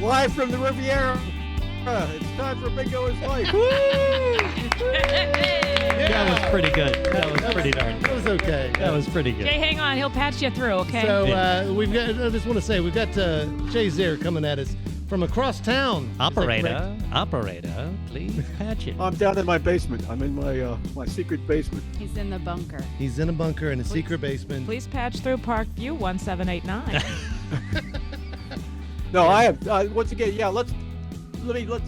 Live from the Riviera. It's time for Bingo is Life. That was pretty good. That was pretty darn good. That was okay. That was pretty good. Jay, hang on. He'll patch you through, okay? So we've got. I just want to say we've got Jay Zier coming at us from across town. Operator, please patch it. I'm down in my basement. I'm in my secret basement. He's in the bunker. He's in a bunker in a secret basement. Please patch through Parkview 1789. No, I have. Once again, yeah. Let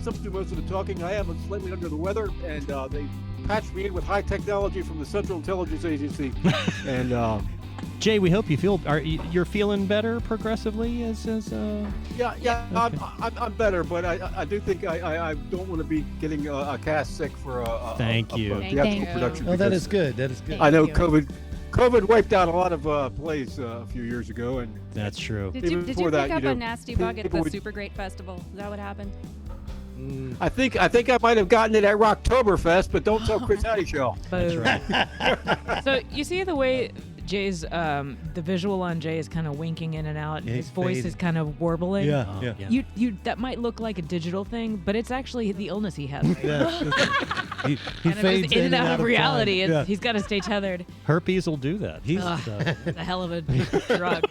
some do most of the talking. I am slightly under the weather, and they patched me in with high technology from the Central Intelligence Agency. And Jay, we hope you're feeling better progressively as yeah. I'm better, but I do think I don't want to be getting a cast sick for a theatrical production. Oh, that is good. That is good. I know COVID wiped out a lot of plays a few years ago, and that's true. Did you pick up a nasty bug at the Super Great Festival? Is that what happened? I think I might have gotten it at Rocktoberfest, but don't tell Chris Hattie-Show. That's right. So you see the way Jay's the visual on Jay is kind of winking in and out. Yeah, his voice fading. is kind of warbling. Yeah. You that might look like a digital thing, but it's actually the illness he has. Yeah. he and fades in and out of reality. Yeah. He's got to stay tethered. Herpes will do that. It's a hell of a drug.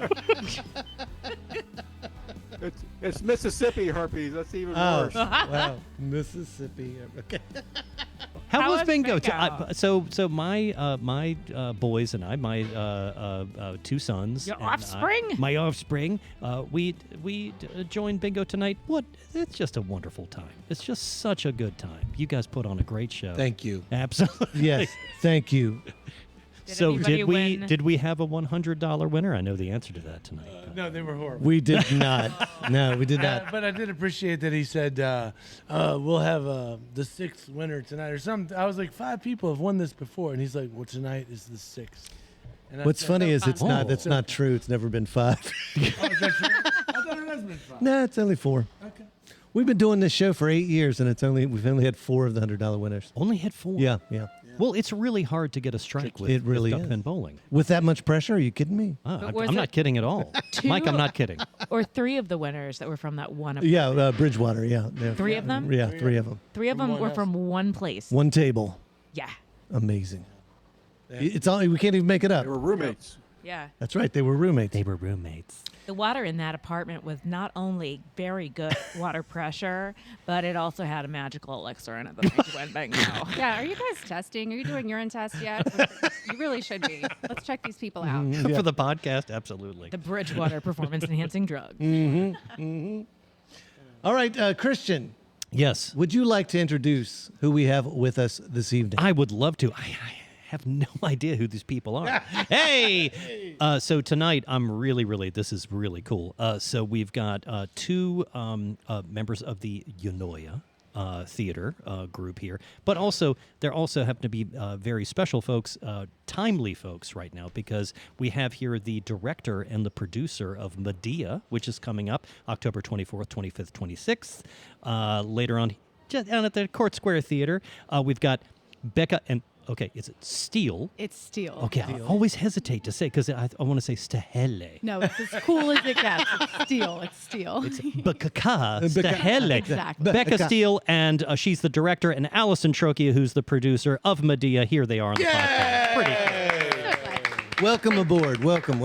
It's Mississippi herpes. That's even worse. Wow, Mississippi. Okay. How was bingo? bingo? So my boys and I, my two sons, Your and offspring? my offspring, we joined bingo tonight. It's just a wonderful time. It's just such a good time. You guys put on a great show. Thank you. Absolutely. Yes, thank you. So anybody win? did we have a $100 winner? I know the answer to that tonight. No, they were horrible. We did not. No, we did not. But I did appreciate that he said we'll have the sixth winner tonight or something. I was like, 5 people have won this before, and he's like, well, tonight is the sixth. And What's funny is it's not. Oh. That's not true. It's never been 5. Oh, is that true? I thought it has been 5. No, it's only 4. Okay. We've been doing this show for 8 years, and we've only had 4 of the $100 winners. Only had 4. Yeah. Well, it's really hard to get a strike with, It really with is. duckpin bowling. With that much pressure, are you kidding me? I'm was not it kidding at all. 2 Mike, I'm not kidding. or 3 of the winners that were from that one. Yeah, Bridgewater. Yeah. 3 of them? Yeah, 3 of them. 3 of them From were one from one place. One table. Yeah. Amazing. It's all. We can't even make it up. They were roommates. Yeah. That's right. They were roommates. They were roommates. The water in that apartment was not only very good water pressure, but it also had a magical elixir in it that made you win bingo. Yeah, are you guys testing? Are you doing urine tests yet? You really should be. Let's check these people out. Yeah. For the podcast, absolutely. The Bridgewater performance enhancing drug. All right, Christian. Yes. Would you like to introduce who we have with us this evening? I would love to. I have no idea who these people are. Hey! So tonight, this is really cool. So we've got 2 members of the Eunoia Theatre group here. But also, there also happen to be very special folks, timely folks right now, because we have here the director and the producer of Medea, which is coming up October 24th, 25th, 26th. Later on, just down at the Court Square Theatre, we've got Becca and... Okay, is it Steele? It's steel. Okay, I always hesitate to say because I want to say Stehle. No, it's as cool as it gets. It's steel. It's steel. It's Becca Stehle. Exactly. Becca Stehle, and she's the director, and Alison Trochia, who's the producer of Medea. Here they are on the podcast. Pretty cool. Welcome aboard. Welcome.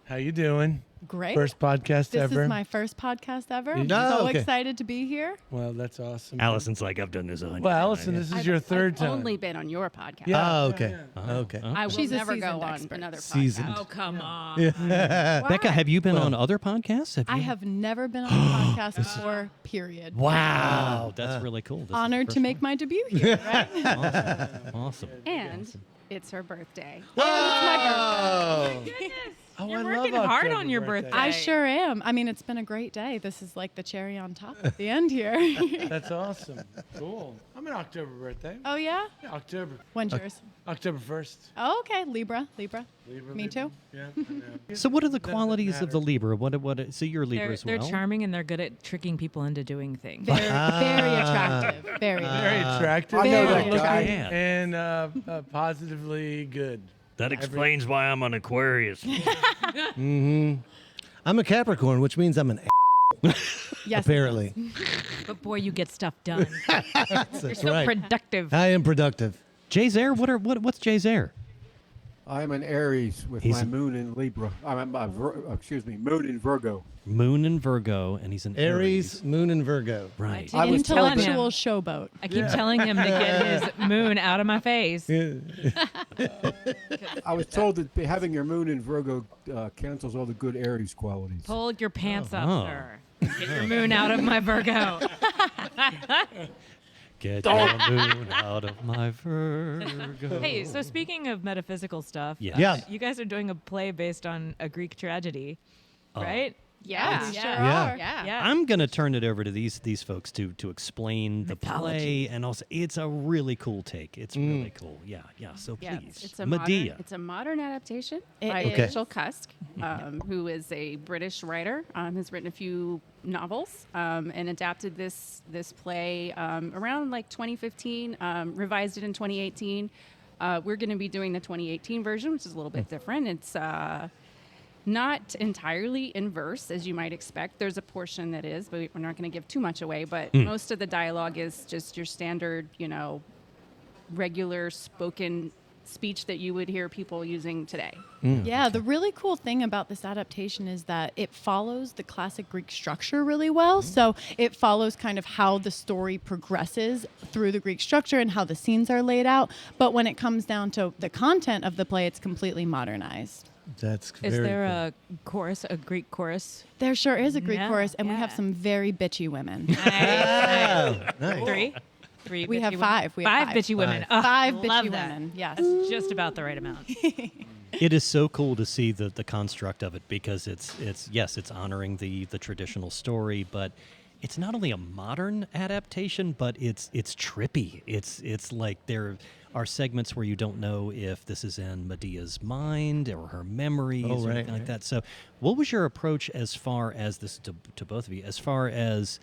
How you doing? Great. First podcast this ever. is my first podcast ever. I'm No, so okay. excited to be here. Well, that's awesome. Alison's like, I've done this 100 Well, Allison, this is your third I've time. only been on your podcast. Yeah. Oh, okay. Okay. I will She's a never go seasoned on expert. another podcast. Seasoned. Oh, come on. Becca, have you been on other podcasts? I have never been on a podcast before, period. Wow, that's really cool. This is Honored the to first make my debut here, right? one. Awesome. And it's her birthday. Oh. Oh, You're I working love hard October on your birthday. I sure am. I mean, it's been a great day. This is like the cherry on top at the end here. That's awesome. Cool. I'm an October birthday. Oh, yeah? Yeah, October. When's yours? October 1st. Oh, okay. Libra. Libra, Me Libra. too. Yeah, I know. So what are the Doesn't qualities of the matter. Libra? What? So you're a Libra as well? They're charming and they're good at tricking people into doing things. Very attractive. Very. Very attractive. I know Very that guy. attractive. And positively good. That explains why I'm an Aquarius. I'm a Capricorn, which means I'm an Yes. Apparently. But boy, you get stuff done. That's You're so right. productive. I am productive. Jay's Air? What's Jay's Air? I'm an Aries with He's my a- moon in Libra. Moon in Virgo. Moon in Virgo, and he's an Aries, Moon, and Virgo. Right. I was told that- Intellectual showboat. I keep telling him to get his moon out of my face. I was told that having your moon in Virgo cancels all the good Aries qualities. Pull your pants up, Oh. sir. Get your moon out of my Virgo. Get your moon out of my Virgo. Hey, so speaking of metaphysical stuff, Yeah. Yeah. you guys are doing a play based on a Greek tragedy, right? Yeah. We sure Yeah. are. Yeah. Yeah. I'm gonna turn it over to these folks to explain the Mythology. play, and also it's a really cool take. It's really cool. Yeah. So Yeah, please, it's a Medea. modern adaptation It by is. Okay. Rachel Cusk, who is a British writer, has written a few novels, and adapted this play around like 2015, revised it in 2018. We're going to be doing the 2018 version, which is a little bit different. It's not entirely in verse, as you might expect. There's a portion that is, but we're not going to give too much away. But most of the dialogue is just your standard, regular spoken speech that you would hear people using today. Yeah, the really cool thing about this adaptation is that it follows the classic Greek structure really well. So it follows kind of how the story progresses through the Greek structure and how the scenes are laid out. But when it comes down to the content of the play, it's completely modernized. That's Is very there cool. a chorus, a Greek chorus? There sure is a Greek Yeah, chorus, and we have yeah. some very bitchy women. Oh, nice. Three. We bitchy have women? five. We have Five bitchy women. Five. Oh, Five love bitchy that. women, yes. That's just about the right amount. It is so cool to see the construct of it, because it's honoring the traditional story, but it's not only a modern adaptation, but it's trippy. It's like there are segments where you don't know if this is in Medea's mind or her memories or right, anything like right. that. So what was your approach as far as this, to both of you, as far as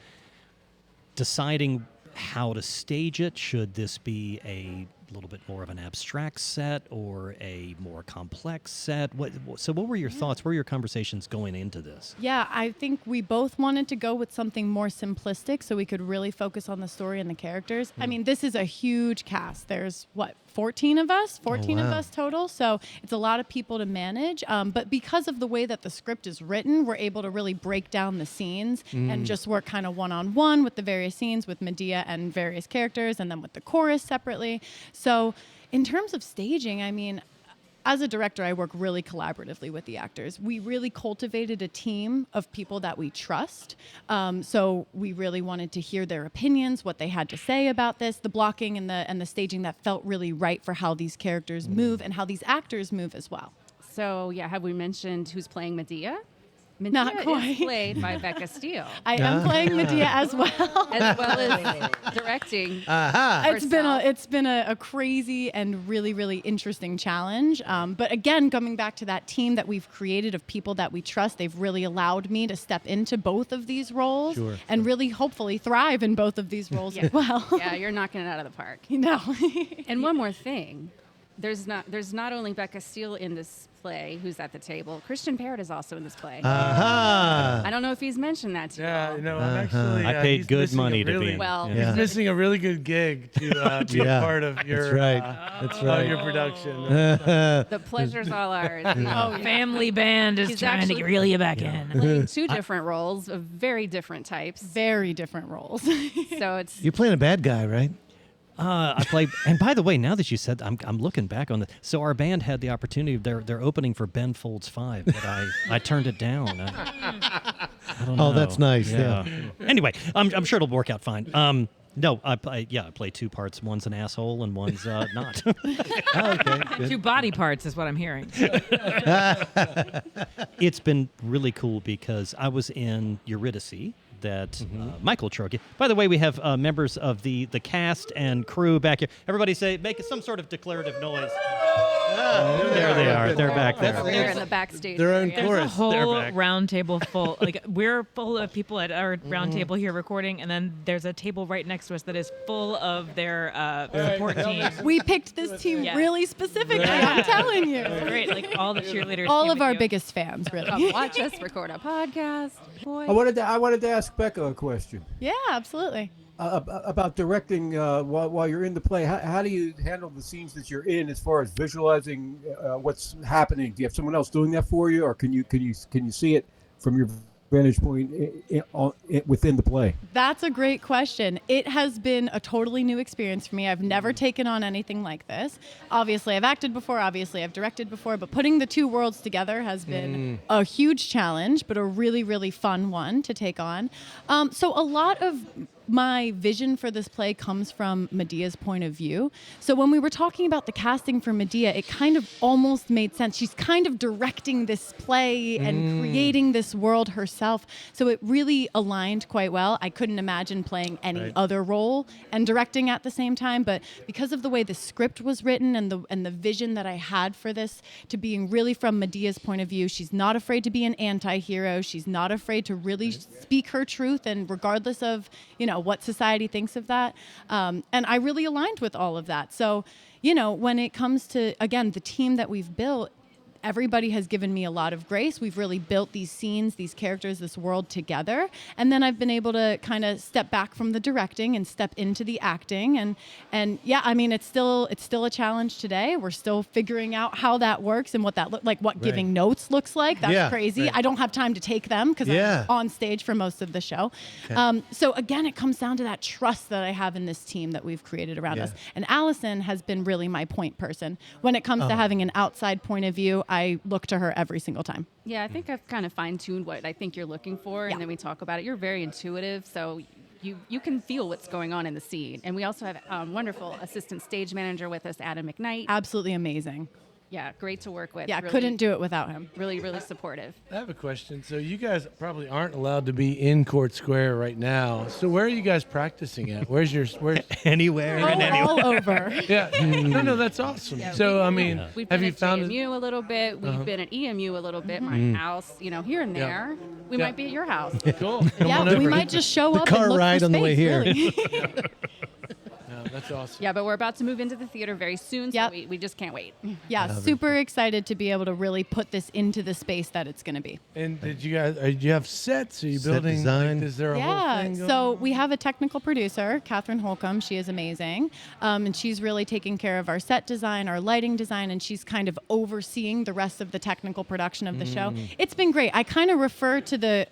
deciding how to stage it? Should this be a little bit more of an abstract set or a more complex set? What were your thoughts? What were your conversations going into this? Yeah, I think we both wanted to go with something more simplistic so we could really focus on the story and the characters. I mean, this is a huge cast. There's 14 of us? 14 of wow. us total. So it's a lot of people to manage. But because of the way that the script is written, we're able to really break down the scenes and just work kind of one-on-one with the various scenes with Medea and various characters, and then with the chorus separately. So in terms of staging, I mean, as a director, I work really collaboratively with the actors. We really cultivated a team of people that we trust. So we really wanted to hear their opinions, what they had to say about this, the blocking and the staging that felt really right for how these characters move and how these actors move as well. So, yeah, have we mentioned who's playing Medea? Not Medea quite. is played by Becca Stehle, I am playing Medea as well. as well as directing. It's been a crazy and really, really interesting challenge. But again, coming back to that team that we've created of people that we trust, they've really allowed me to step into both of these roles and really hopefully thrive in both of these roles as well. Yeah, you're knocking it out of the park. No. And one more thing. There's not only Becca Stehle in this play who's at the table. Christian Parrott is also in this play. Aha. I don't know if he's mentioned that to you. Yeah, all. I'm actually. I paid he's good missing a money to really, be. Well, Yeah. He's missing a really good gig to be a part of your. That's right. That's right. Your production. the pleasure's all ours. Family band is He's trying to actually- reel you back in. Playing two different roles of very different types. Very different roles. So it's You're playing a bad guy, right? I play, and by the way, now that you said, I'm looking back on it. So our band had the opportunity. They're opening for Ben Folds 5, but I turned it down. I don't know. Oh, that's nice, yeah. Anyway, I'm sure it'll work out fine. No, I play two parts. One's an asshole and one's not. Okay. Two body parts is what I'm hearing. It's been really cool because I was in Eurydice. That Michael Trochia. By the way, we have members of the cast and crew back here. Everybody make some sort of declarative noise. There they are. They're back there. They're in the backstage. Their own area. They're chorus. There's a whole back. round table full. Like we're full of people at our round table here recording, and then there's a table right next to us that is full of their support team. We picked this team Yeah. really specifically. I'm telling you. Great, like all the cheerleaders. All came of with our you. biggest fans, really. Come watch us record a podcast. Boy. I wanted to ask Becca a question. Yeah, absolutely. About directing while you're in the play. How do you handle the scenes that you're in as far as visualizing what's happening? Do you have someone else doing that for you, or can you see it from your vantage point within the play? That's a great question. It has been a totally new experience for me. I've never taken on anything like this. Obviously, I've acted before. Obviously, I've directed before. But putting the two worlds together has been a huge challenge, but a really, really fun one to take on. So a lot of my vision for this play comes from Medea's point of view. So when we were talking about the casting for Medea, it kind of almost made sense. She's kind of directing this play and creating this world herself. So it really aligned quite well. I couldn't imagine playing any other role and directing at the same time, but because of the way the script was written and the vision that I had for this to being really from Medea's point of view, she's not afraid to be an anti-hero. She's not afraid to really speak her truth, and regardless of, what society thinks of that. And I really aligned with all of that. So, when it comes to, again, the team that we've built, everybody has given me a lot of grace. We've really built these scenes, these characters, this world together. And then I've been able to kind of step back from the directing and step into the acting. And yeah, I mean, it's still a challenge today. We're still figuring out how that works and what that what giving notes looks like. That's crazy. Right. I don't have time to take them because I'm on stage for most of the show. Okay. So again, it comes down to that trust that I have in this team that we've created around us. And Alison has been really my point person. When it comes to having an outside point of view, I look to her every single time. Yeah, I think I've kind of fine-tuned what I think you're looking for, and then we talk about it. You're very intuitive, so you can feel what's going on in the scene. And we also have a wonderful assistant stage manager with us, Adam McKnight. Absolutely amazing. Yeah, great to work with. Yeah, Really- couldn't do it without him. Really, really supportive. I have a question. So you guys probably aren't allowed to be in Court Square right now. So where are you guys practicing at? Where's Anywhere and anywhere. All over. Yeah. No, that's awesome. So I mean, We've have been you at found JMU a little bit. We've been at EMU a little bit. My house, here and there. We might be at your house. Cool. Come Yeah, on we over. might just show up car and look ride for on the way space, here. really. No, that's awesome. Yeah, but we're about to move into the theater very soon, so Yep. we just can't wait. Yeah, super excited to be able to really put this into the space that it's going to be. And did you guys? Do you have sets? Are you Set building? design? Is there a whole Yeah, thing going so on? we have a technical producer, Catherine Holcomb. She is amazing. And she's really taking care of our set design, our lighting design, and she's kind of overseeing the rest of the technical production of the show. It's been great. I kind of refer to the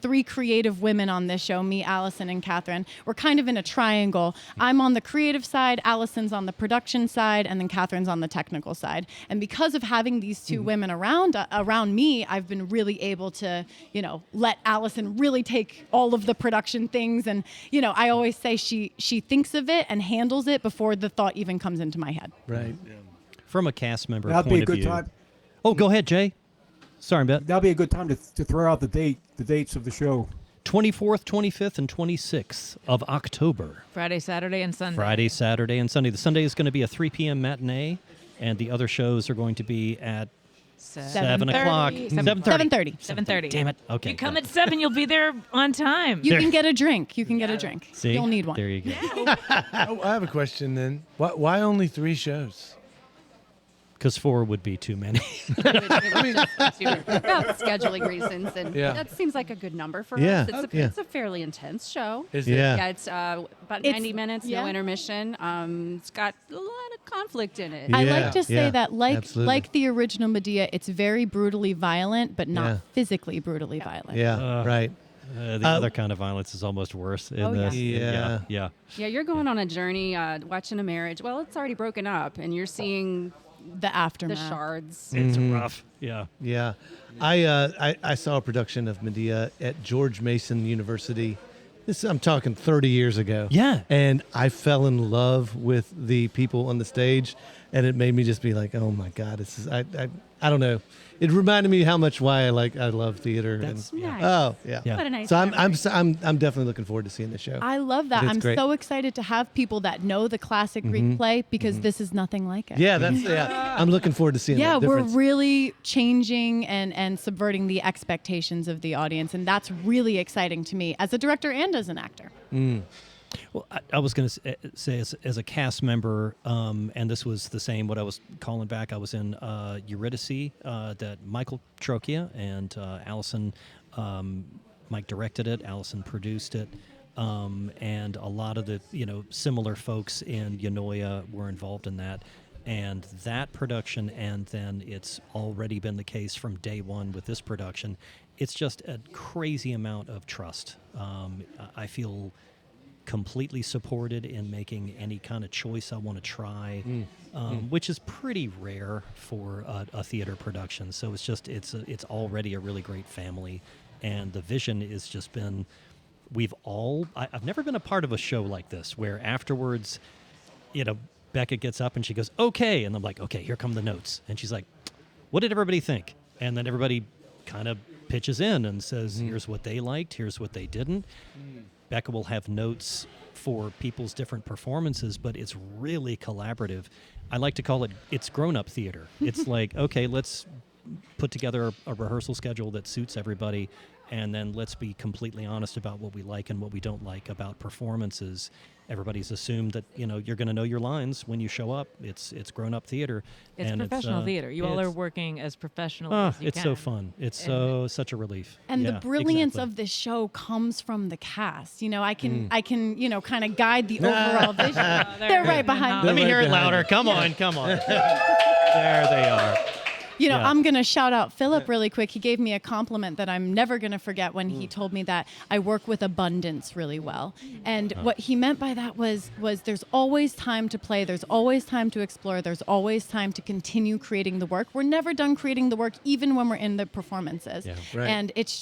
three creative women on this show, me, Allison, and Catherine. We're kind of in a triangle. I'm on the creative side, Allison's on the production side, and then Catherine's on the technical side. And because of having these two women around me, I've been really able to, let Allison really take all of the production things. And, I always say she thinks of it and handles it before the thought even comes into my head. Right. From a cast member That'd point be a of good view. time. Oh, go ahead, Jay. Sorry, Beth. That'd be a good time to throw out the dates of the show. 24th, 25th, and 26th of October. Friday, Saturday, and Sunday. Friday, Saturday, and Sunday. The Sunday is going to be a 3 p.m. matinee, and the other shows are going to be at 7 o'clock. 7:30. 7:30. Damn it. Okay. You come at 7, you'll be there on time. You can get a drink. You can get a drink. See? You'll need one. There you go. Oh, I have a question then. Why only 3 shows? Because 4 would be too many. About scheduling reasons, and Yeah. that seems like a good number for Yeah. us. Yeah. It's a fairly intense show. Is Yeah. Yeah, it's about It's- 90 minutes, no yeah. intermission. It's got a lot of conflict in it. I Yeah, like to say yeah, that, absolutely. like the original Medea, it's very brutally violent, but not Yeah. physically brutally violent. Yeah, right. The other kind of violence is almost worse. In Oh, yeah. this. Yeah. Yeah. Yeah, you're going on a journey, watching a marriage. Well, it's already broken up, and you're seeing The the aftermath. shards. It's rough. Yeah. Yeah, I saw a production of Medea at George Mason University. I'm talking 30 years ago. Yeah. And I fell in love with the people on the stage, and it made me just be like, oh my God, this is I don't know. It reminded me how much why I love theater. That's- and, Nice. Oh yeah. Yeah. What a nice So I'm memory. I'm definitely looking forward to seeing the show. I love that. It's I'm great. so excited to have people that know the classic Greek play because this is nothing like it. Yeah, I'm looking forward to seeing. Yeah, that we're difference. really changing and subverting the expectations of the audience, and that's really exciting to me as a director and as an actor. Well, I was going to say as a cast member, and this was the same. What I was calling back, I was in Eurydice, that Michael Trochia and Alison, Mike directed it. Alison produced it, and a lot of the similar folks in Eunoia were involved in that. And that production, and then it's already been the case from day one with this production. It's just a crazy amount of trust. I feel completely supported in making any kind of choice I want to try, which is pretty rare for a theater production. So it's already a really great family, and the vision has just been. I've never been a part of a show like this where afterwards, Becca gets up and she goes, "Okay," and I'm like, "Okay, here come the notes," and she's like, "What did everybody think?" And then everybody kind of pitches in and says, "Here's what they liked, here's what they didn't." Becca will have notes for people's different performances, but it's really collaborative. I like to call it's grown-up theater. It's like, okay, let's put together a rehearsal schedule that suits everybody, and then let's be completely honest about what we like and what we don't like about performances. Everybody's assumed that you're going to know your lines when you show up. It's grown-up theater. It's and professional theater. You all are it's- working as professional Ah, as you it's can. so fun. It's such a relief. And Yeah, the brilliance exactly. of this show comes from the cast. I can kind of guide the overall vision. They're right behind Let me. me hear it behind louder. Come on. There they are. Yeah. I'm going to shout out Philip really quick. He gave me a compliment that I'm never going to forget when he told me that I work with abundance really well. And what he meant by that was there's always time to play. There's always time to explore. There's always time to continue creating the work. We're never done creating the work, even when we're in the performances. Yeah. Right. And it's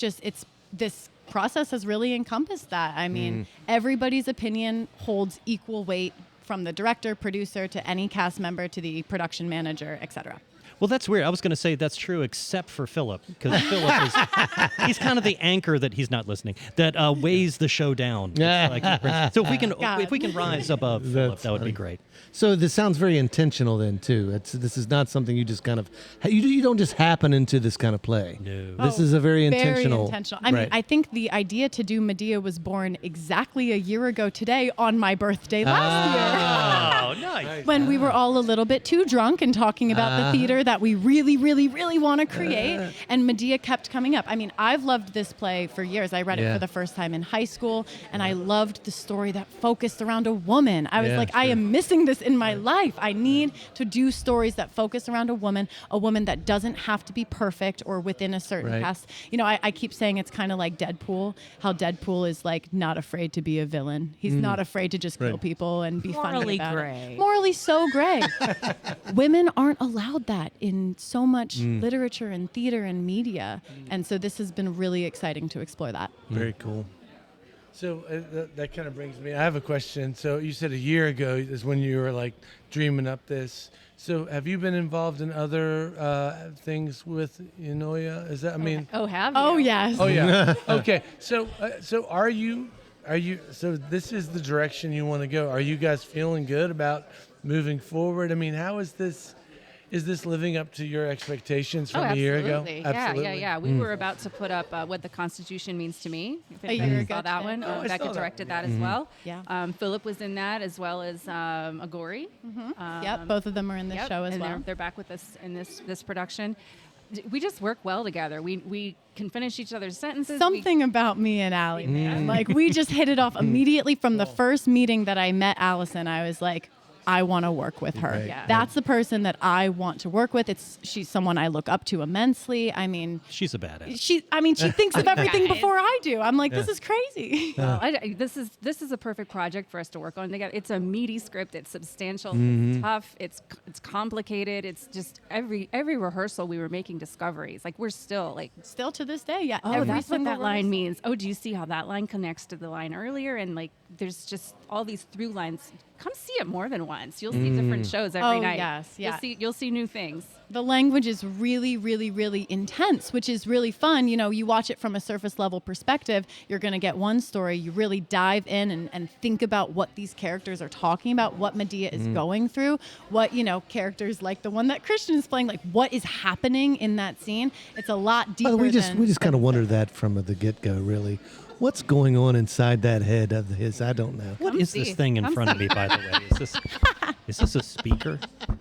this process has really encompassed that. I mean, everybody's opinion holds equal weight from the director, producer, to any cast member, to the production manager, etc. Well, that's weird. I was going to say that's true, except for Philip, because he's kind of the anchor that he's not listening that weighs the show down. So if we can rise above Philip, That's that would be funny. great. So this sounds very intentional then too. This is not something you just kind of you don't just happen into this kind of play. No. This is a very intentional. Very intentional. I mean, Right. I think the idea to do Medea was born exactly a year ago today on my birthday last Oh, nice. year. When we were all a little bit too drunk and talking about the theater that we really, really, really want to create. And Medea kept coming up. I mean, I've loved this play for years. I read it Yeah. for the first time in high school, and I loved the story that focused around a woman. I was Yeah, like, I sure. am missing this in my life. I need to do stories that focus around a woman that doesn't have to be perfect or within a certain Right. cast. I keep saying it's kind of like Deadpool, how Deadpool is like not afraid to be a villain. He's not afraid to just kill Right. people and be funny Morally about gray. it. Morally so gray. Women aren't allowed that in so much literature and theater and media. And so this has been really exciting to explore that. Very cool. So that kind of brings me. I have a question. So you said a year ago is when you were like dreaming up this. So have you been involved in other things with Eunoia? Is that? I mean. Oh, have you? Oh, yes. Oh yeah. Okay. So are you? So this is the direction you want to go. Are you guys feeling good about moving forward? I mean, how is this? Is this living up to your expectations from Oh, a year ago? absolutely. Yeah. We were about to put up what the Constitution means to me. If A year anybody ago saw that today. one. Oh, I Becca saw that. directed that as well. Yeah. Philip was in that as well as Agori. Yep, both of them are in the Yep, show as and well. they're back with us in this production. We just work well together. We can finish each other's sentences. Something about me and Allie, man. Like, we just hit it off immediately from the first meeting that I met Allison. I was like, I want to work with her. Right. Yeah. That's the person that I want to work with. She's someone I look up to immensely. I mean, She's a badass. she thinks of everything Guys. before I do. I'm like, this is crazy. Well, this is a perfect project for us to work on together. It's a meaty script. It's substantial. It's tough. It's complicated. It's just every rehearsal we were making discoveries. Like we're still like, Still to this day, yeah. oh, every that's what single that line rehearsal. means. Oh, do you see how that line connects to the line earlier? And like, there's just all these through lines. Come see it more than once. You'll see different shows every Oh, night. yes, yeah. You'll see new things. The language is really, really, really intense, which is really fun. You know, you watch it from a surface level perspective, you're going to get one story. You really dive in and think about what these characters are talking about, what Medea is going through, what, you know, characters like the one that Christian is playing, like what is happening in that scene. It's a lot deeper. We just kind of wondered that from the get-go, really. What's going on inside that head of his? I don't know. What is this thing in front of me, by the way? Is this a speaker?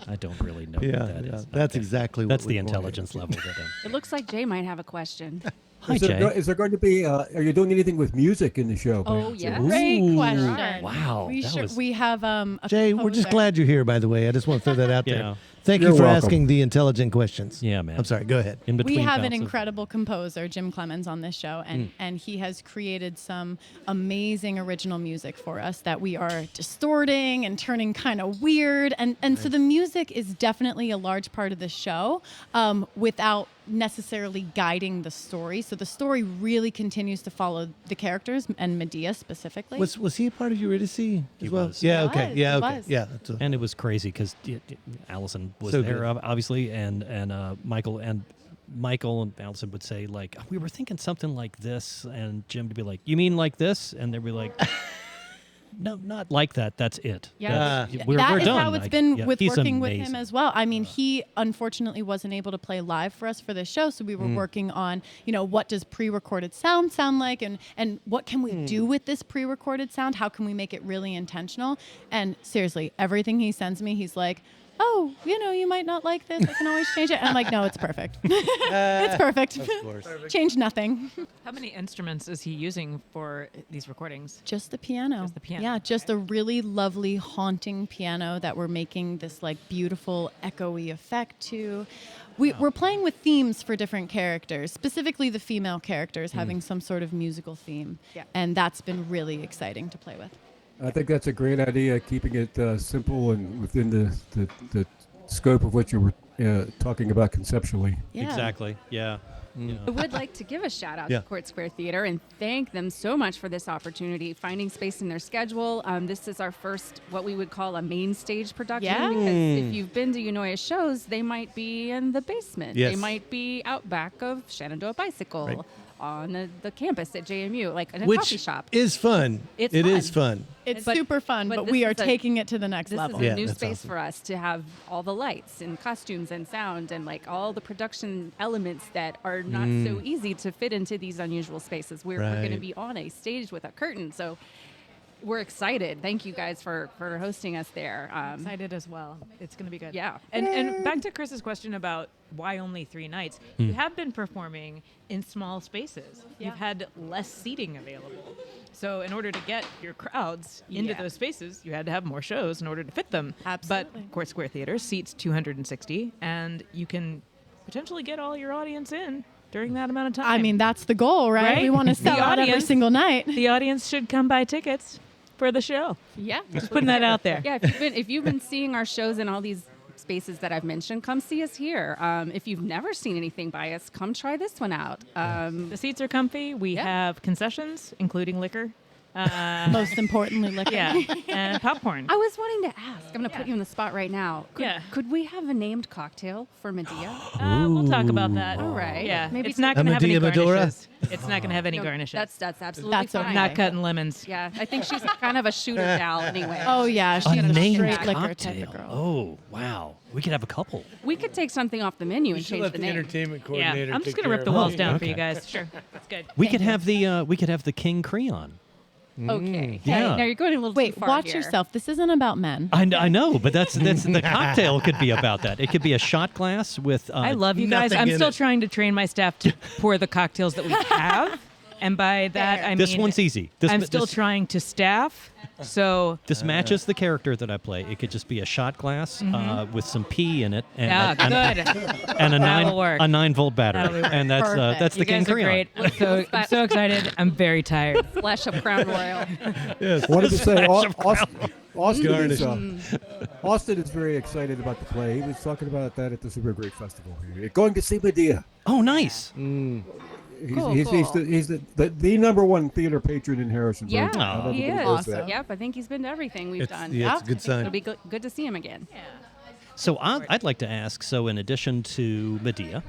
I don't really know what that is. That's exactly what That's the we wanted. intelligence level. It looks like Jay might have a question. Hi, Jay. Is there going to be? Are you doing anything with music in the show? Oh, yes. Great Ooh. question. Wow, We, that was- we have a Jay, we're just composer. glad you're here, by the way. I just want to throw that out Yeah. there. Thank You're you for welcome. asking the intelligent questions. Yeah, man. I'm sorry. Go ahead. In between We have an bouts of- incredible composer, Jim Clemens, on this show, and he has created some amazing original music for us that we are distorting and turning kind of weird. And so the music is definitely a large part of the show without necessarily guiding the story. So the story really continues to follow the characters and Medea specifically. Was he a part of Eurydice He as well? was. Yeah. He Okay. was, Yeah. he Okay. was. Yeah. That's And it was crazy because Allison was So there, good. obviously, and Michael and Allison would say, like, we were thinking something like this, and Jim would be like, you mean like this? And they'd be like, no, not like that. That's it. Yeah. We're That is done. how it's been with he's working with amazing. him as well. I mean, he unfortunately wasn't able to play live for us for this show, so we were working on, you know, what does pre-recorded sound like, and what can we do with this pre-recorded sound? How can we make it really intentional? And seriously, everything he sends me, he's like, oh, you know, you might not like this. I can always change it. And I'm like, no, it's perfect. It's perfect. Of course. Change nothing. How many instruments is he using for these recordings? Just the piano. Just the piano, Yeah, just a really lovely, haunting piano that we're making this like beautiful, echoey effect to. We're playing with themes for different characters, specifically the female characters having some sort of musical theme. Yeah. And that's been really exciting to play with. I think that's a great idea, keeping it simple and within the scope of what you were talking about conceptually. Yeah. Exactly. Yeah. I would like to give a shout out Yeah. to Court Square Theater and thank them so much for this opportunity, finding space in their schedule. This is our first, what we would call a main stage production. Yeah. Because if you've been to Eunoia shows, they might be in the basement. Yes. They might be out back of Shenandoah Bicycle. Right. On the campus at JMU, like in a Which coffee shop. is fun. It's It fun. is fun. It's But- super fun, but but this we are is a- taking it to the next This level. is Yeah, a new that's space awesome. for us to have all the lights and costumes and sound and like all the production elements that are not so easy to fit into these unusual spaces. We're going to Right. be on a stage with a curtain, so we're excited. Thank you guys for hosting us there. Excited as well. It's going to be good. Yeah. And back to Chris's question about why only 3 nights. You have been performing in small spaces. Yeah. You've had less seating available. So in order to get your crowds into Yeah. those spaces, you had to have more shows in order to fit them. Absolutely. But Court Square Theater seats 260, and you can potentially get all your audience in during that amount of time. I mean, that's the goal, right? Right? We want to The sell out every audience- single night. the audience should come buy tickets for the show. Yeah. Just putting that out there. Yeah, if you've been seeing our shows in all these spaces that I've mentioned, come see us here. If you've never seen anything by us, come try this one out. The seats are comfy. We Yeah. have concessions, including liquor. Most importantly, liquor. Yeah, and popcorn. I was wanting to ask. I'm going to put you on the spot right now. Yeah. Could we have a named cocktail for Medea? We'll talk about that. All right. Yeah, Maybe it's not going to have any Medea Medora? garnishes. It's not going to have any No, garnishes. That's absolutely That's fine. okay. not cutting lemons. Yeah, I think she's kind of a shooter gal anyway. Oh yeah, A she's a named straight liquor cocktail. type of girl. Oh, wow. We could have a couple. We could take something off the menu You and should change let the the name. entertainment Yeah, coordinator. I'm just take going to care rip the of walls it. down for okay. you guys. Sure, that's good. We could have the King Creon. Okay. Yeah. Now you're going a little Wait, too far watch here. yourself. This isn't about men. I know, but that's the cocktail could be about that. It could be a shot glass with. I love you guys. nothing I'm in still it. trying to train my staff to pour the cocktails that we have. And by that, I mean... This one's easy. This, I'm still this, trying to staff, so... This matches the character that I play. It could just be a shot glass with some pee in it, and, Yeah, and, good. and a That'll work. 9-volt battery, That'll work. and that's Perfect. the You King guys are Creon. great. I'm so excited. I'm very tired. Flash of Crown Royal. Wanted to say, Garnish. Austin is very excited about the play. He was talking about that at the Super Great Festival here. Going to see Medea. Oh, nice. Cool, He's cool. the number one theater patron in Harrisonburg. Yeah, Oh. he Everybody is. knows that. Yep, I think he's been to everything we've It's, done. yeah, it's a good sign. It'll be good to see him again. So I'd like to ask, so in addition to Medea,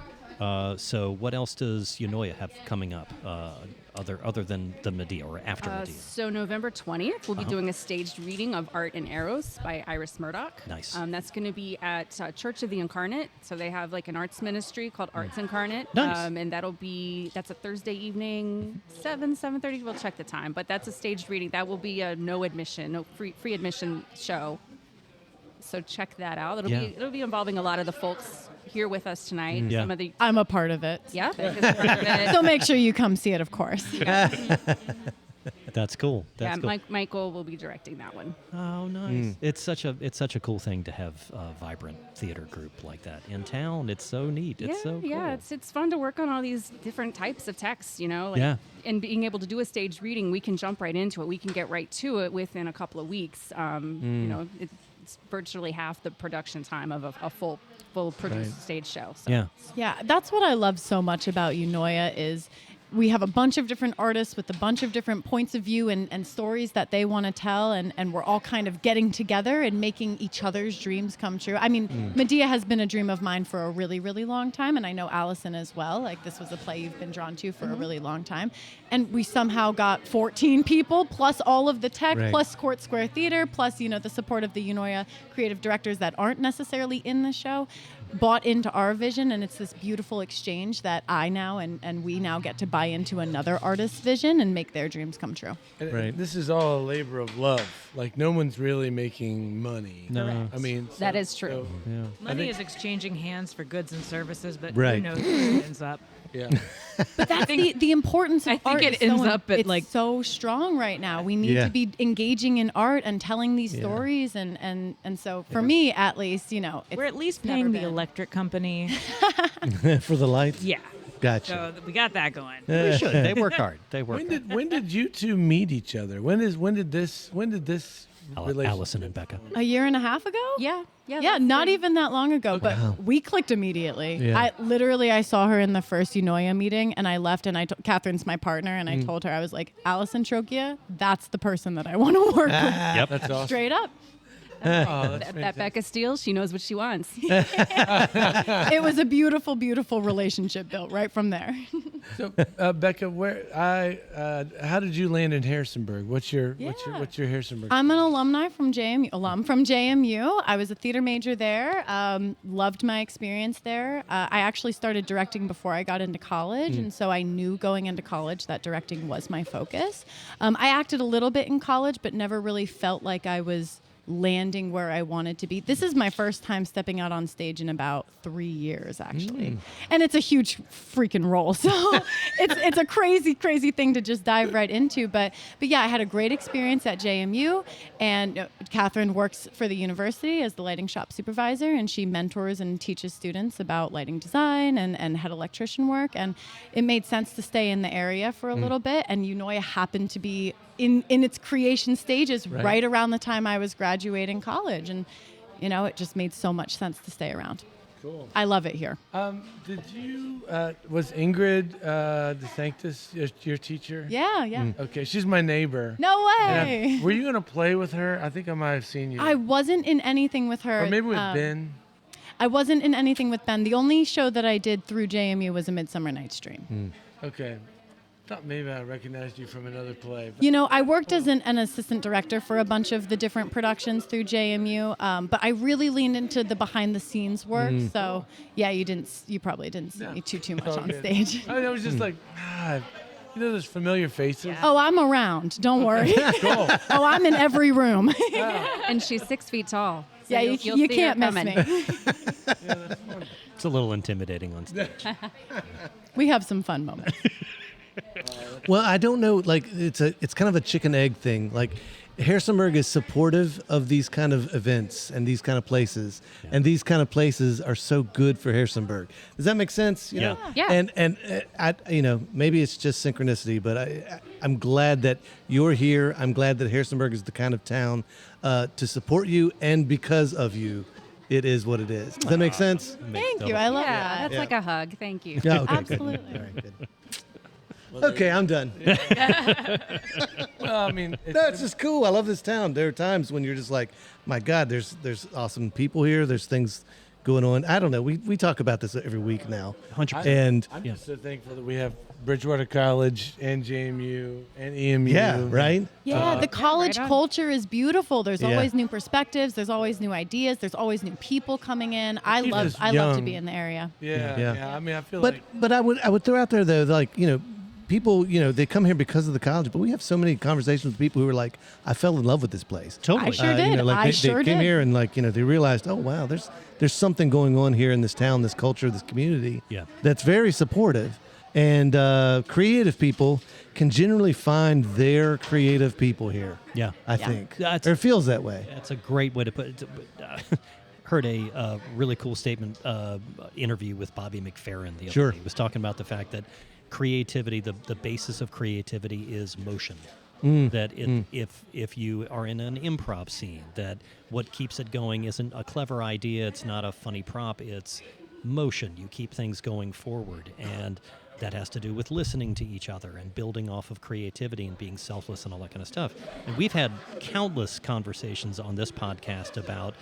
so what else does Eunoia have coming up, other than the Medea or after Medea? So November 20th, we'll be doing a staged reading of Art and Arrows by Iris Murdoch. Nice. That's going to be at Church of the Incarnate. So they have like an arts ministry called Arts Incarnate. Nice. And that's a Thursday evening, 7:30. We'll check the time. But that's a staged reading. That will be a no free admission show. So check that out. It'll be involving a lot of the folks here with us tonight. Yeah. Some of the I'm a part of it. yeah. Becca's part of it. So make sure you come see it, of course. That's cool. That's cool. Michael will be directing that one. Oh, nice. It's such a cool thing to have a vibrant theater group like that in town. It's so neat. It's so cool. Yeah, it's fun to work on all these different types of texts, you know. Like, Yeah. And being able to do a staged reading, we can jump right into it. We can get right to it within a couple of weeks. You know, it's virtually half the production time of a full produced stage show. So. Yeah. Yeah, that's what I love so much about Eunoia is we have a bunch of different artists with a bunch of different points of view and stories that they want to tell, and we're all kind of getting together and making each other's dreams come true. I mean, Medea has been a dream of mine for a really, really long time, and I know Alison as well. Like, this was a play you've been drawn to for a really long time. And we somehow got 14 people, plus all of the tech, plus Court Square Theater, plus, you know, the support of the Eunoia creative directors that aren't necessarily in the show, bought into our vision, and it's this beautiful exchange that I now and we now get to buy into another artist's vision and make their dreams come true. And this is all a labor of love. Like, no one's really making money. No. I mean, That is true. Money is exchanging hands for goods and services, but Right. who knows where it ends up. Yeah. But that's the importance of I think art. it is ends so, up at, it's like- so strong right now. We need to be engaging in art and telling these stories, and so for me at least, you know, it's We're at least never paying the been- electric company. For the lights? Yeah. Gotcha. So we got that going. They should. They work hard. They work When did you two meet each other? When did this hard. relationship? Allison and Becca. a year and a half ago. Yeah. Yeah, not even that long ago, but we clicked immediately. Yeah. I saw her in the first Eunoia meeting, and I left, and Catherine's my partner, and I told her, I was like, Alison Trochia, that's the person that I want to work with. Yep. That's awesome. Straight up. That Becca Stehle, she knows what she wants. It was a beautiful, beautiful relationship built right from there. So, Becca, how did you land in Harrisonburg? What's your Harrisonburg? I'm an alum from JMU. I was a theater major there. Loved my experience there. I actually started directing before I got into college, and so I knew going into college that directing was my focus. I acted a little bit in college, but never really felt like I was landing where I wanted to be. This is my first time stepping out on stage in about 3 years, actually. And it's a huge freaking role. So it's a crazy, crazy thing to just dive right into. But yeah, I had a great experience at JMU, and Catherine works for the university as the lighting shop supervisor, and she mentors and teaches students about lighting design and head electrician work. And it made sense to stay in the area for a little bit. And Eunoia happened to be in its creation stages right around the time I was graduating college, and it just made so much sense to stay around. Cool. I love it here. Did you was Ingrid De Sanctis your teacher? Yeah. Okay, she's my neighbor. No And way. were you gonna play with her? I think I might have seen you. I wasn't in anything with her. or maybe with Ben. I wasn't in anything with Ben. The only show that I did through JMU was A Midsummer Night's Dream. Okay. Thought maybe I recognized you from another play. I worked as an assistant director for a bunch of the different productions through JMU, but I really leaned into the behind-the-scenes work. So, yeah, you probably didn't see me too much on good. stage. I was just like, those familiar faces. Oh, I'm around. Don't worry. Cool. Oh, I'm in every room. And she's 6 feet tall. So Yeah, you'll you see her can't miss coming. me. It's a little intimidating on stage. We have some fun moments. Well, I don't know. Like, it's kind of a chicken egg thing. Like, Harrisonburg is supportive of these kind of events and these kind of places, and these kind of places are so good for Harrisonburg. Does that make sense? You know? Yeah. And I, maybe it's just synchronicity, but I'm glad that you're here. I'm glad that Harrisonburg is the kind of town to support you, and because of you, it is what it is. Does that make sense? Thank you. I love Yeah, that. that's like a hug. Thank you. Yeah. Okay. Absolutely. Good. All right. Good. Okay, I'm done. Well, I mean, No, it's just cool. I love this town. There are times when you're just like, my God, there's awesome people here. There's things going on. I don't know. We talk about this every week now. 100%. And I'm just so thankful that we have Bridgewater College and JMU and EMU. yeah, right? Yeah, the college right on. culture is beautiful. There's Yeah. always new perspectives. There's always new ideas. There's always new people coming in. I Keep love us I love to young. be in the area. Yeah. I mean, I feel But like I would throw out there though, like, people, they come here because of the college, but we have so many conversations with people who are like, I fell in love with this place. Totally. I sure did. Like I they sure came did. here and like, they realized, oh wow, there's something going on here in this town, this culture, this community Yeah. that's very supportive. And creative people can generally find their creative people here. Yeah. I think. That's- Or it feels that way. That's a great way to put it. Heard a really cool statement interview with Bobby McFerrin the other Sure. day. He was talking about the fact that creativity, the basis of creativity is motion. That if you are in an improv scene, that what keeps it going isn't a clever idea, it's not a funny prop, it's motion. You keep things going forward, and that has to do with listening to each other and building off of creativity and being selfless and all that kind of stuff. And we've had countless conversations on this podcast about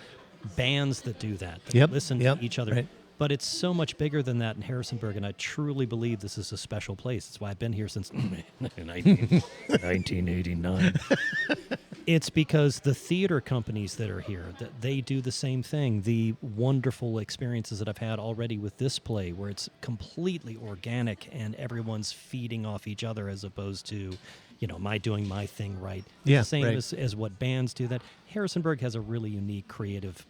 bands that do that Yep, listen yep, to each other. right. But it's so much bigger than that in Harrisonburg, and I truly believe this is a special place. That's why I've been here since 1989. It's because the theater companies that are here, that they do the same thing. The wonderful experiences that I've had already with this play, where it's completely organic and everyone's feeding off each other as opposed to, am I doing my thing right? Yeah, the same right. as what bands do. That Harrisonburg has a really unique creative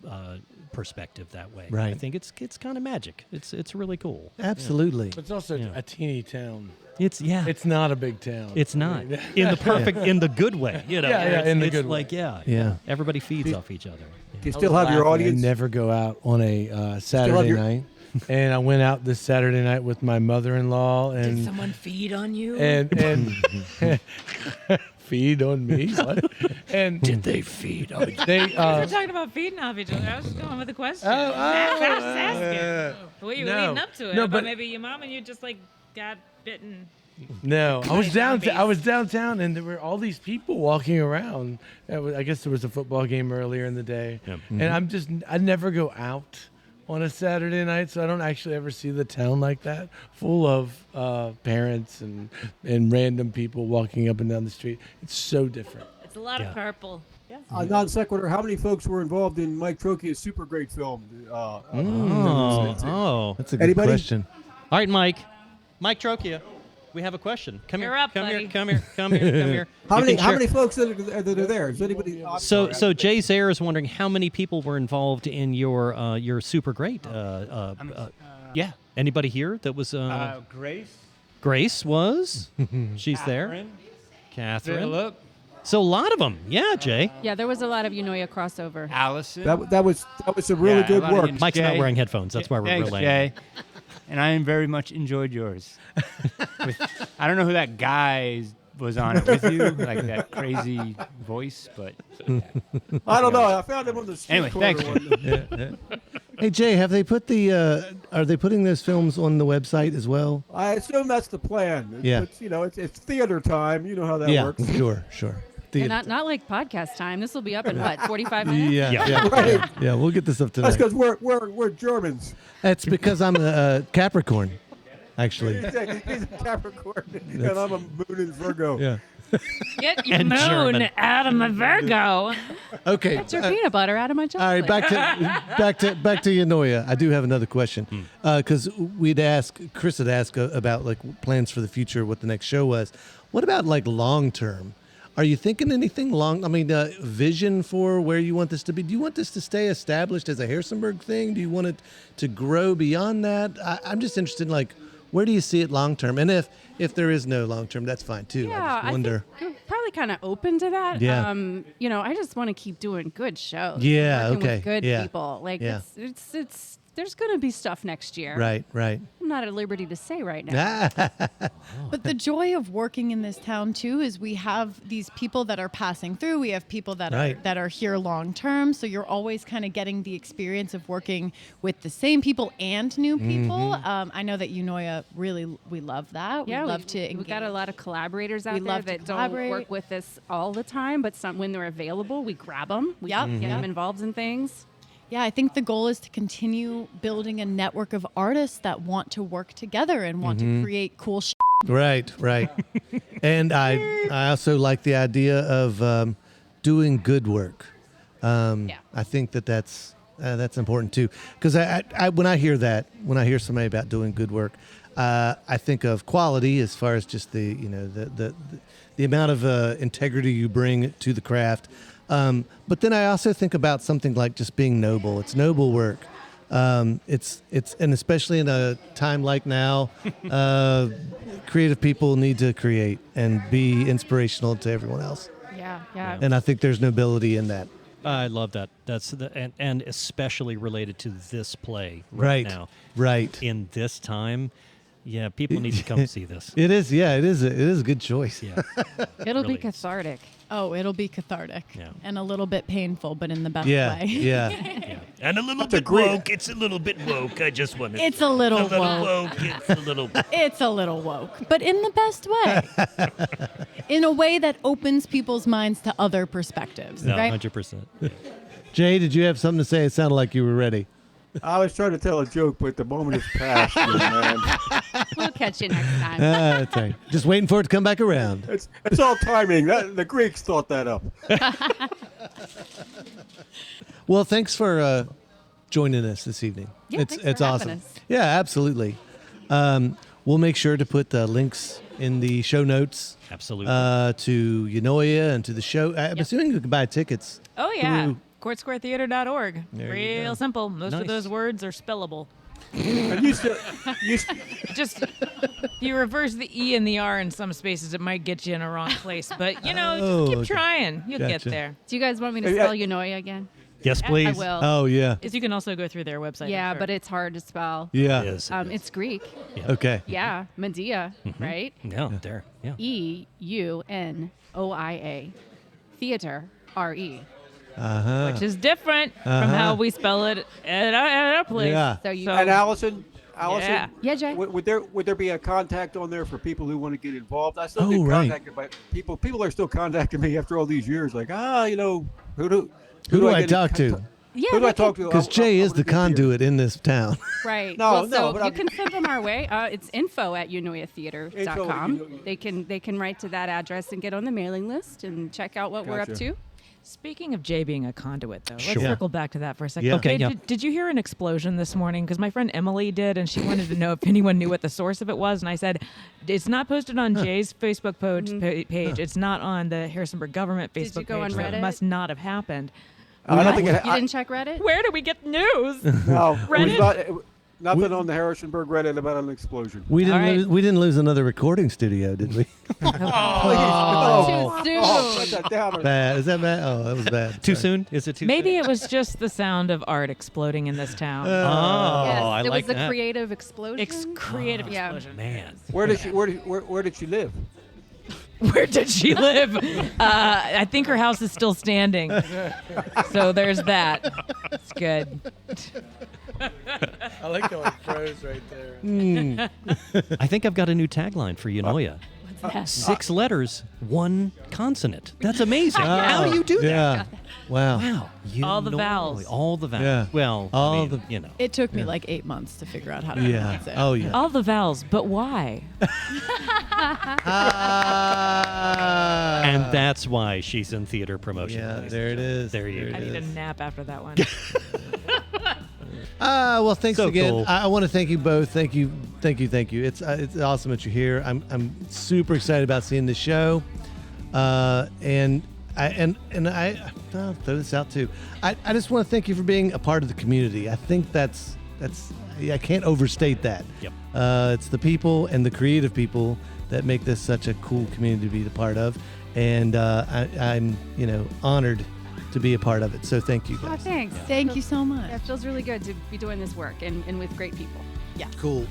perspective that way. Right. I think it's kind of magic. It's really cool. Absolutely. it's also Yeah. a teeny town. It's It's not a big town. It's not in the perfect, in the good way. Yeah, in the it's good like, way. Yeah. Everybody feeds off each other. Do you still have your audience? I never go out on a Saturday your- night. And I went out this Saturday night with my mother-in-law and Someone feed on you? and feed on me. What? And Did they feed on you? they We're talking about feeding off each other. I was just going with a question. I was asking. What you were no. leading up to it. No, I thought but- maybe your mom and you just got bitten. No, I was zombies. I was downtown, and there were all these people walking around. I guess there was a football game earlier in the day, Yep. and I never go out on a Saturday night, so I don't actually ever see the town like that, full of parents and random people walking up and down the street. It's so different. It's a lot Yeah. of purple. Non sequitur. How many folks were involved in Mike Trochia's super great film? Oh. That's a good Anybody? question. All right, Mike Trochia. We have a question. Come You're here. up, come buddy. here. Come here. Come here. Come here. How You many? can How share- many folks that are there? Is anybody? I'm So sorry. Jay Zaire is wondering how many people were involved in your super great. Yeah. Anybody here that was? Grace, Grace was. She's there. Catherine, Catherine. Philip, So a lot of them. Yeah, Jay. Yeah, there was a lot of Eunoia crossover. Allison. that was some really Yeah, good a lot of work. you- Mike's not Jay. wearing headphones. That's why we're Thanks, relaying. Jay. And I very much enjoyed yours. I don't know who that guy was on it with you, like that crazy voice, but I don't know. I found him on the street Anyway, corner thanks. one. Hey Jay, have they put are they putting those films on the website as well? I assume that's the plan. Yeah. It's theater time. You know how that yeah, works. sure. And not like podcast time. This will be up in what, 45 minutes? Yeah. Right. Yeah, we'll get this up That's tonight. because we're Germans. That's because I'm a Capricorn, actually. He's a Capricorn, and I'm a Moon in Virgo. Yeah. Get your And moon German. out of my Virgo. Okay. Get your peanut butter out of my All chocolate. right, back to Eunoia. I do have another question because Chris had asked about like plans for the future, what the next show was. What about like long term? Are you thinking anything long? I mean, vision for where you want this to be? Do you want this to stay established as a Harrisonburg thing? Do you want it to grow beyond that? I'm just interested in like, where do you see it long term? And if there is no long term, that's fine too. Yeah, I just I wonder. think we're probably kind of open to that. Yeah. I just want to keep doing good shows. Yeah, working okay, with good yeah, people. Like yeah. it's there's going to be stuff next year. Right. I'm not at liberty to say right now. But the joy of working in this town too is we have these people that are passing through. We have people that Right. are here long term. So you're always kind of getting the experience of working with the same people and new people. I know that Eunoia we love that. Yeah, we love to we engage. got a lot of collaborators out We there love to that don't collaborate. work with us all the time, but when they're available, we grab them. We Yep. get them involved in things. Yeah, I think the goal is to continue building a network of artists that want to work together and want to create cool shit. Right. And I also like the idea of doing good work. I think that's important too, because I when I hear somebody about doing good work, I think of quality as far as just the amount of integrity you bring to the craft. But then I also think about something like just being noble. It's noble work. It's and especially in a time like now, creative people need to create and be inspirational to everyone else. Yeah. And I think there's nobility in that. I love that. That's and especially related to this play Right. now. Right. In this time, yeah, people need to come see this. It is. Yeah, it is a good choice. Yeah. It'll Really. be cathartic. Oh, it'll be cathartic Yeah. and a little bit painful, but in the best Yeah. way. Yeah. Yeah. And a little That's a bit great- woke. It's a little bit woke. I just want to. It's a little woke. woke. It's a little. It's a little woke, but in the best way. In a way that opens people's minds to other perspectives, No, right? 100%. Jay, did you have something to say? It sounded like you were ready. I was trying to tell a joke, but the moment has passed, young man. We'll catch you next time. That's right. Just waiting for it to come back around. It's all timing. The Greeks thought that up. Well, thanks for joining us this evening. Yeah, it's thanks for having awesome. us. Yeah, absolutely. We'll make sure to put the links in the show notes Absolutely. to Eunoia and to the show. I'm assuming you can buy tickets. Oh yeah, through- courtsquaretheater.org. There you Real go. simple. Most Nice. of those words are spellable. And you still, Just you reverse the E and the R in some spaces, it might get you in a wrong place. But just Oh, keep okay. trying. You'll get Gotcha. there. Do you guys want me to Hey, spell Eunoia again? yes, I please. will. Oh, yeah. Is you can also go through their website. Yeah, I'm sure. but it's hard to spell. Yeah. Yes. It's Greek. Okay. Yeah, Medea, right? Yeah, there. Yeah. Eunoia. Theater, RE. Uh-huh. which is different from how we spell it at our place. Yeah. So you. and Allison, Yeah. Yeah, Jay. would there be a contact on there for people who want to get involved? I still Oh, get right. contacted by people. People are still contacting me after all these years. Like, who do Who do I get in talk to? Yeah, Who do I they can- talk to? Because Jay I is wanna the get here. conduit in this town. Right. No, well, no, so but you I'm- can send them our way. It's info@eunoiatheater.com. Info@eunoia. They can write to that address and get on the mailing list and check out what we're up Gotcha. to. Speaking of Jay being a conduit, though, let's Sure. circle back to that for a second. Yeah. Okay, Jay, yeah. did you hear an explosion this morning? Because my friend Emily did, and she wanted to know if anyone knew what the source of it was. And I said, it's not posted on Jay's Facebook page. It's not on the Harrisonburg government Did Facebook you go page. on so it Reddit? must not have happened. I don't think You it. didn't check Reddit? Where do we get news? No, it was Reddit? nothing on the Harrisonburg Reddit about an explosion. We All right. we didn't lose another recording studio, did we? Too soon. Put that down. Bad. Is that bad? Oh, that was bad. Too Sorry. soon? Is it too Maybe soon? it was just the sound of art exploding in this town. Oh, Yes, I it like was a that. creative explosion. Creative Yeah. explosion. Man. Where did she live? Where did she live? I think her house is still standing. So there's that. It's good. I like how it froze right there. I think I've got a new tagline for Eunoia. 6 letters, 1 consonant. That's amazing. How do you do that? Yeah. Wow. Wow. All the Eunoia. vowels. All the vowels. Yeah. Well, All I mean, the- It took me like 8 months to figure out how to Yeah. pronounce it. Oh, yeah. All the vowels, but why? And that's why she's in theater promotion. Yeah, ladies there and it gentlemen. is. There you There go. I it need a is. nap after that one. Well, thanks So again. cool. I want to thank you both. Thank you. It's awesome that you're here. I'm super excited about seeing the show, and I'll throw this out too. I just want to thank you for being a part of the community. I think that's I can't overstate that. Yep. It's the people and the creative people that make this such a cool community to be a part of, and I'm honored to be a part of it. So thank you Oh, guys. thanks. Thank you so much. Yeah, it feels really good to be doing this work and with great people. Cool.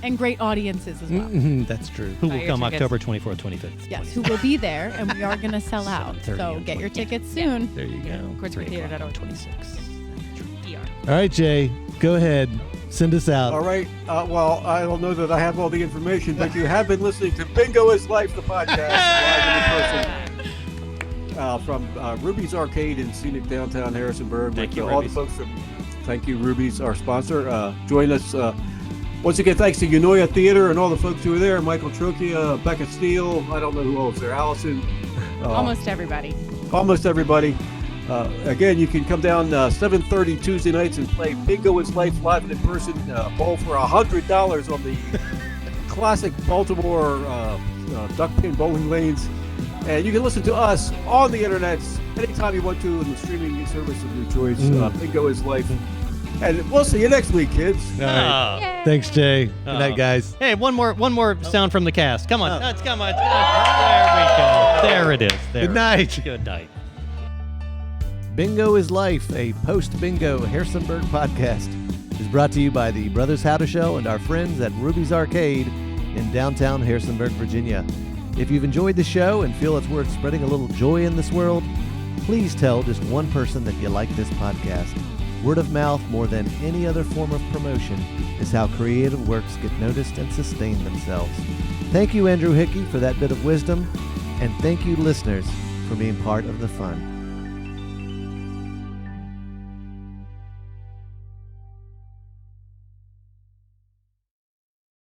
And great audiences as well. That's true. Who Buy will your come tickets. October 24th, 25th. Yes, who will be there, and we are going to sell out. 7:30 So and get your 20. tickets soon. There you go. Quartztheater.org. 26. All right, Jay, go ahead. Send us out. All right. Well, I don't know that I have all the information, but you have been listening to Bingo is Life, the podcast, live in person, from Ruby's Arcade in scenic downtown Harrisonburg. Thank with you, all the Ruby's. folks from. Thank you, Ruby's, our sponsor. Join us once again. Thanks to Eunoia Theatre and all the folks who are there. Michael Trochia, Becca Stehle. I don't know who else there. Allison. Almost everybody. Almost everybody. Again, you can come down 7:30 Tuesday nights and play Bingo is Life live and in person. Bowl for $100 on the classic Baltimore duck pin bowling lanes. And you can listen to us on the internet anytime you want to in the streaming service of your choice. Bingo is Life. And we'll see you next week, kids. All right. Thanks, Jay. Good night, guys. Hey, one more sound from the cast. Come on. Come on. There we go. There it is. There. Good night. Good night. Bingo is Life, a post-bingo Harrisonburg podcast, is brought to you by the Brothers How to Show and our friends at Ruby's Arcade in downtown Harrisonburg, Virginia. If you've enjoyed the show and feel it's worth spreading a little joy in this world, please tell just one person that you like this podcast. Word of mouth, more than any other form of promotion, is how creative works get noticed and sustain themselves. Thank you, Andrew Hickey, for that bit of wisdom, and thank you, listeners, for being part of the fun.